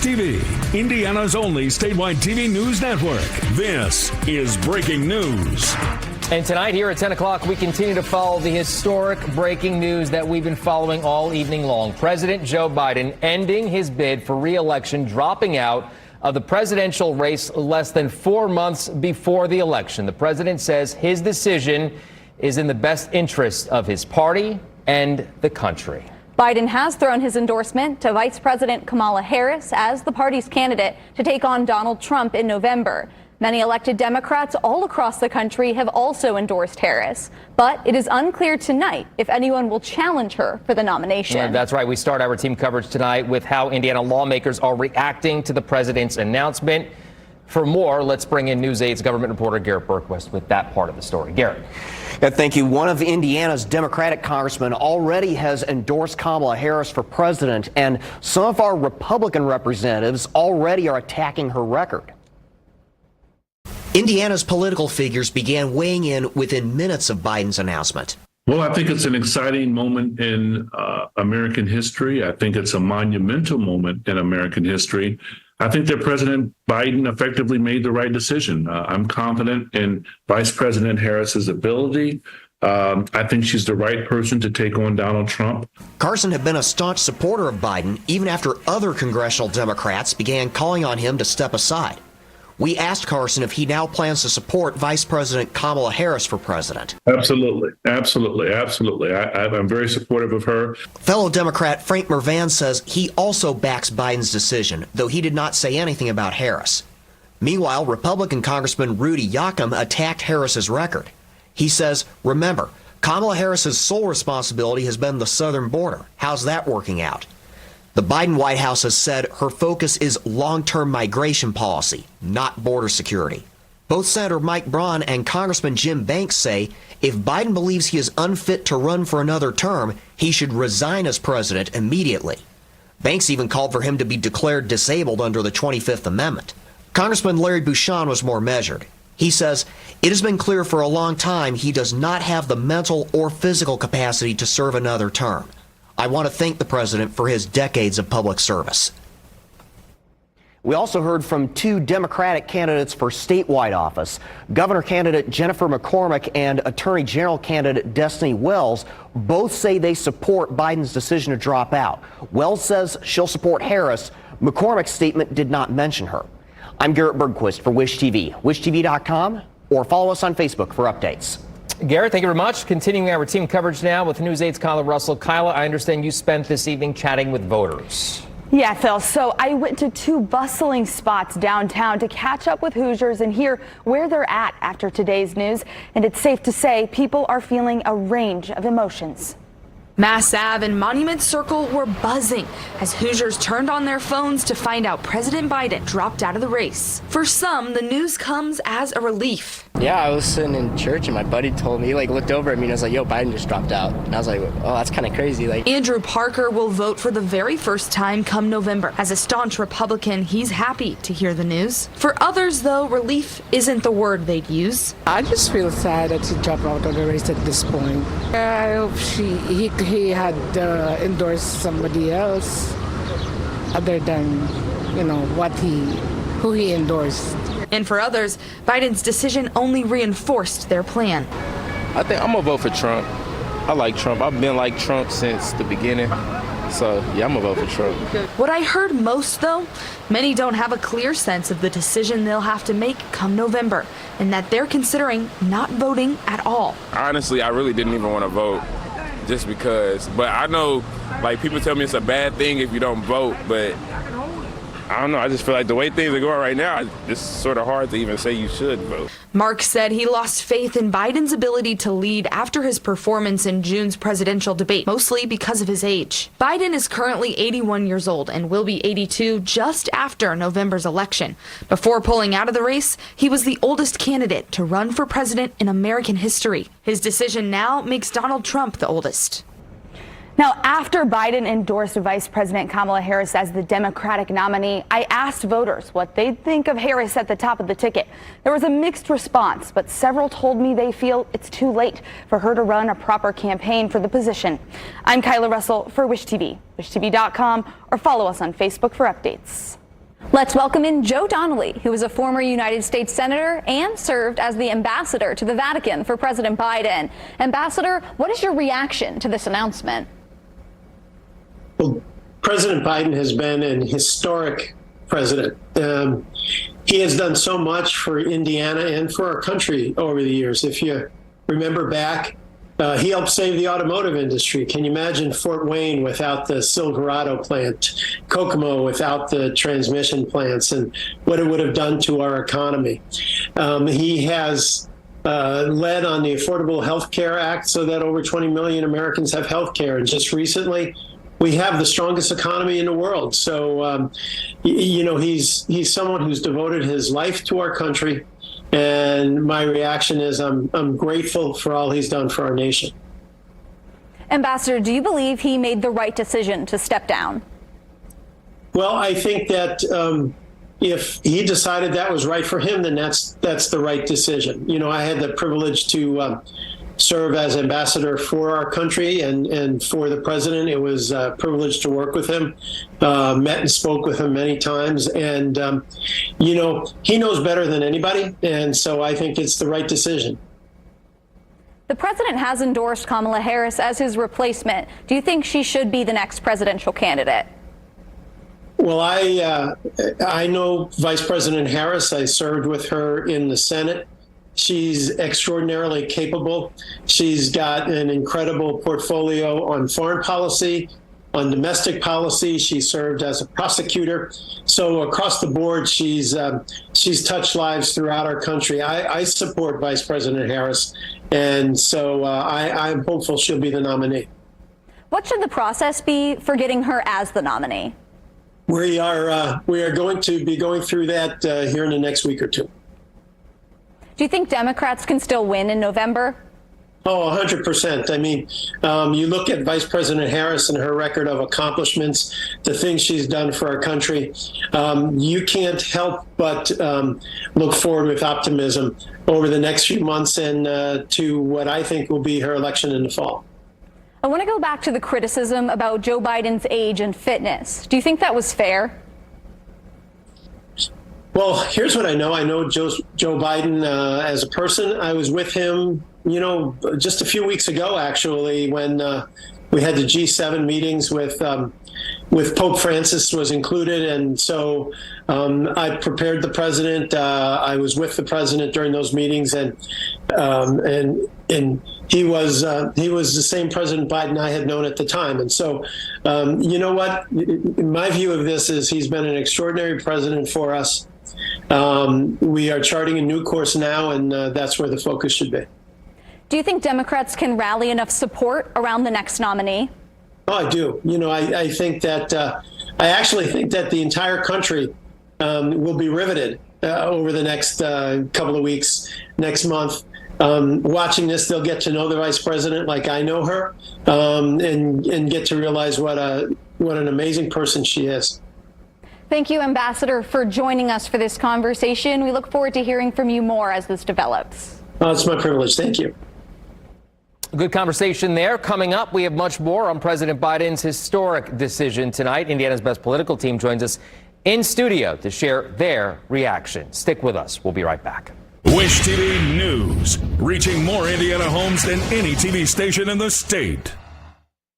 TV, Indiana's only statewide TV news network. This is Breaking News. And tonight here at 10 o'clock, we continue to follow the historic breaking news that we've been following all evening long. President Joe Biden ending his bid for re-election, dropping out of the presidential race less than 4 months before the election. The president says his decision is in the best interest of his party and the country. Biden has thrown his endorsement to Vice President Kamala Harris as the party's candidate to take on Donald Trump in November. Many elected Democrats all across the country have also endorsed Harris, but it is unclear tonight if anyone will challenge her for the nomination. Yeah, that's right. We start our team coverage tonight with how Indiana lawmakers are reacting to the president's announcement. For more, let's bring in News 8's government reporter Garrett Bergquist with that part of the story. Garrett. Yeah, thank you. One of Indiana's Democratic congressmen already has endorsed Kamala Harris for president, and some of our Republican representatives already are attacking her record. Indiana's political figures began weighing in within minutes of Biden's announcement. Well, I think it's an exciting moment in American history. I think it's a monumental moment in American history. I think that President Biden effectively made the right decision. I'm confident in Vice President Harris's ability. I think she's the right person to take on Donald Trump. Carson had been a staunch supporter of Biden even after other congressional Democrats began calling on him to step aside. We asked Carson if he now plans to support Vice President Kamala Harris for president. Absolutely. Absolutely. Absolutely. I'm very supportive of her. Fellow Democrat Frank Mervan says he also backs Biden's decision, though he did not say anything about Harris. Meanwhile, Republican Congressman Rudy Yoakum attacked Harris's record. He says, remember, Kamala Harris's sole responsibility has been the southern border. How's that working out? The Biden White House has said her focus is long-term migration policy, not border security. Both Senator Mike Braun and Congressman Jim Banks say if Biden believes he is unfit to run for another term, he should resign as president immediately. Banks even called for him to be declared disabled under the 25th Amendment. Congressman Larry Bucshon was more measured. He says it has been clear for a long time he does not have the mental or physical capacity to serve another term. I want to thank the president for his decades of public service. We also heard from two Democratic candidates for statewide office. Governor candidate Jennifer McCormick and Attorney General candidate Destiny Wells both say they support Biden's decision to drop out. Wells says she'll support Harris. McCormick's statement did not mention her. I'm Garrett Bergquist for Wish TV, wishtv.com, or follow us on Facebook for updates. Garrett, thank you very much. Continuing our team coverage now with News 8's Kyla Russell. Kyla, I understand you spent this evening chatting with voters. Yeah, Phil. So I went to two bustling spots downtown to catch up with Hoosiers and hear where they're at after today's news. And it's safe to say people are feeling a range of emotions. Mass Ave and Monument Circle were buzzing as Hoosiers turned on their phones to find out President Biden dropped out of the race. For some, the news comes as a relief. Yeah, I was sitting in church and my buddy told me, he looked over at me and I was like, yo, Biden just dropped out. And I was like, oh, that's kind of crazy. Andrew Parker will vote for the very first time come November. As a staunch Republican, he's happy to hear the news. For others, though, relief isn't the word they'd use. I just feel sad that he dropped out of the race at this point. I hope he had endorsed somebody else other than, who he endorsed. And for others, Biden's decision only reinforced their plan. I think I'm going to vote for Trump. I like Trump. I've been like Trump since the beginning. So, yeah, I'm going to vote for Trump. What I heard most, though, many don't have a clear sense of the decision they'll have to make come November, and that they're considering not voting at all. Honestly, I really didn't even want to vote just because. But I know, people tell me it's a bad thing if you don't vote, but I don't know. I just feel like the way things are going right now, it's sort of hard to even say you should vote. Mark said he lost faith in Biden's ability to lead after his performance in June's presidential debate, mostly because of his age. Biden is currently 81 years old and will be 82 just after November's election. Before pulling out of the race, he was the oldest candidate to run for president in American history. His decision now makes Donald Trump the oldest. Now, after Biden endorsed Vice President Kamala Harris as the Democratic nominee, I asked voters what they'd think of Harris at the top of the ticket. There was a mixed response, but several told me they feel it's too late for her to run a proper campaign for the position. I'm Kyla Russell for Wish TV, wishtv.com, or follow us on Facebook for updates. Let's welcome in Joe Donnelly, who is a former United States Senator and served as the ambassador to the Vatican for President Biden. Ambassador, what is your reaction to this announcement? Well, President Biden has been an historic president. He has done so much for Indiana and for our country over the years. If you remember back, he helped save the automotive industry. Can you imagine Fort Wayne without the Silverado plant, Kokomo without the transmission plants, and what it would have done to our economy? He has led on the Affordable Health Care Act so that over 20 million Americans have health care. And just recently, we have the strongest economy in the world. So, he's someone who's devoted his life to our country. And my reaction is I'm grateful for all he's done for our nation. Ambassador, do you believe he made the right decision to step down? Well, I think that if he decided that was right for him, then that's the right decision. You know, I had the privilege to serve as ambassador for our country and for the president. It was a privilege to work with him, met and spoke with him many times. And, he knows better than anybody. And so I think it's the right decision. The president has endorsed Kamala Harris as his replacement. Do you think she should be the next presidential candidate? Well, I know Vice President Harris. I served with her in the Senate. She's extraordinarily capable. She's got an incredible portfolio on foreign policy, on domestic policy. She served as a prosecutor. So across the board, she's touched lives throughout our country. I support Vice President Harris, and so I'm hopeful she'll be the nominee. What should the process be for getting her as the nominee? We are going to be going through that here in the next week or two. Do you think Democrats can still win in November? Oh, 100%. I mean, you look at Vice President Harris and her record of accomplishments, the things she's done for our country. You can't help but look forward with optimism over the next few months and to what I think will be her election in the fall. I want to go back to the criticism about Joe Biden's age and fitness. Do you think that was fair? Well, here's what I know. I know Joe Biden as a person. I was with him, just a few weeks ago, actually, when we had the G7 meetings with Pope Francis was included. And so I prepared the president. I was with the president during those meetings, and he was the same President Biden I had known at the time. And so, you know what? My view of this is he's been an extraordinary president for us. We are charting a new course now, and that's where the focus should be. Do you think Democrats can rally enough support around the next nominee? Oh, I do. I think that I actually think that the entire country will be riveted over the next couple of weeks, next month. Watching this, they'll get to know the vice president like I know her, and get to realize what an amazing person she is. Thank you, Ambassador, for joining us for this conversation. We look forward to hearing from you more as this develops. Oh, it's my privilege. Thank you. Good conversation there. Coming up, we have much more on President Biden's historic decision tonight. Indiana's best political team joins us in studio to share their reaction. Stick with us. We'll be right back. Wish TV News, reaching more Indiana homes than any TV station in the state.